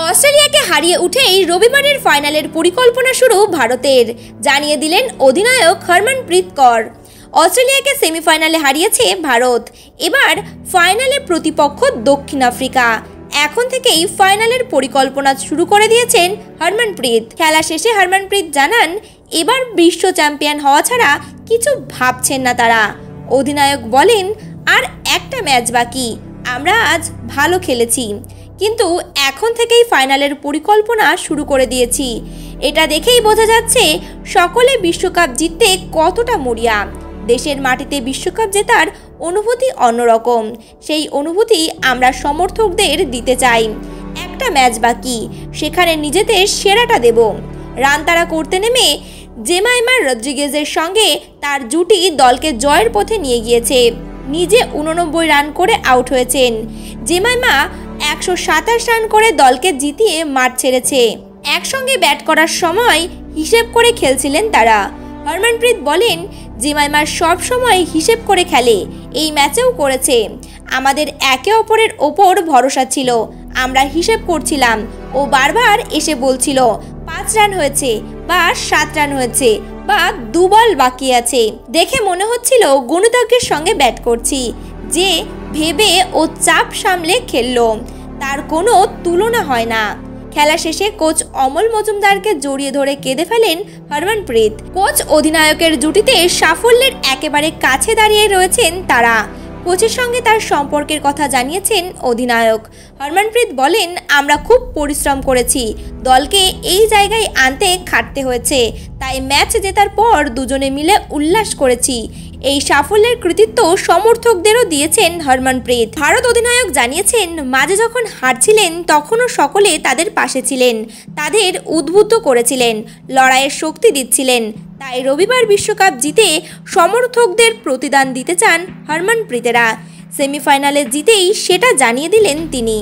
অস্ট্রেলিয়াকে হারিয়ে উঠেই রবিবারের ফাইনালের পরিকল্পনা শুরু ভারতের, জানিয়ে দিলেন অধিনায়ক হরমনপ্রীত কৌর। অস্ট্রেলিয়াকে সেমিফাইনালে হারিয়েছে ভারত, এবার ফাইনালে প্রতিপক্ষ দক্ষিণ আফ্রিকা। এখন থেকেই ফাইনালের পরিকল্পনা শুরু করে দিয়েছেন হরমনপ্রীত। খেলা শেষে হরমনপ্রীত জানান, এবার বিশ্ব চ্যাম্পিয়ন হওয়া ছাড়া কিছু ভাবছেন না তারা। অধিনায়ক বলেন, আর একটা ম্যাচ বাকি, আমরা আজ ভালো খেলেছি, কিন্তু এখন থেকেই ফাইনালের পরিকল্পনা শুরু করে দিয়েছি। এটা দেখেই বোঝা যাচ্ছে সকলে বিশ্বকাপ জিততে কতটা মরিয়া। দেশের মাটিতে বিশ্বকাপ জেতার অনুভূতি অন্যরকম, সেই অনুভূতি আমরা সমর্থকদের দিতে চাই। একটা ম্যাচ বাকি, সেখানে নিজেদের সেরাটা দেব। রান তাড়া করতে নেমে জেমাইমা রদ্রিগেজের সঙ্গে তার জুটি দলকে জয়ের পথে নিয়ে গিয়েছে। নিজে 89 রান করে আউট হয়েছেন জেমাইমা, 127 রান করে দলকে জিতিয়ে মাঠ ছেড়েছে। একসঙ্গে ব্যাট করার সময় হিসেব করে খেলছিলেন তারা। হরমনপ্রীত বলেন, জেমাইমার সব সময় হিসেব করে খেলে, এই ম্যাচেও করেছে। আমাদের একে অপরের ওপর ভরসা ছিল, আমরা হিসেব করছিলাম। ও বারবার এসে বলছিল 5 রান হয়েছে বা 7 রান হয়েছে বা 2 বল বাকি আছে। দেখে মনে হচ্ছিল গণিতজ্ঞের সঙ্গে ব্যাট করছি। যে ভেবে ও চাপ সামলে খেললো, তার কোনো তুলনা হয় না। খেলা শেষে কোচ অমল মজুমদারকে জড়িয়ে ধরে কেঁদে ফেলেন হরমনপ্রীত। কোচ অধিনায়কের জুটিতে সাফল্যের একেবারে কাছে দাঁড়িয়ে রয়েছেন তারা। কোচের সঙ্গে তার সম্পর্কের কথা জানিয়েছেন অধিনায়ক। হরমনপ্রীত বলেন, আমরা খুব পরিশ্রম করেছি, দলকে এই জায়গায় আনতে খাটতে হয়েছে, তাই ম্যাচ জেতার পর দুজনে মিলে উল্লাস করেছি। এই সাফল্যের কৃতিত্ব সমর্থকদেরও দিয়েছেন হরমনপ্রীত। ভারত অধিনায়ক জানিয়েছেন, মাঝে যখন হারছিলেন তখনও সকলে তাদের পাশে ছিলেন, তাদের উদ্বুদ্ধ করেছিলেন, লড়াইয়ের শক্তি দিচ্ছিলেন। তাই রবিবার বিশ্বকাপ জিতে সমর্থকদের প্রতিদান দিতে চান হরমনপ্রীতেরা। সেমিফাইনালে জিতেই সেটা জানিয়ে দিলেন তিনি।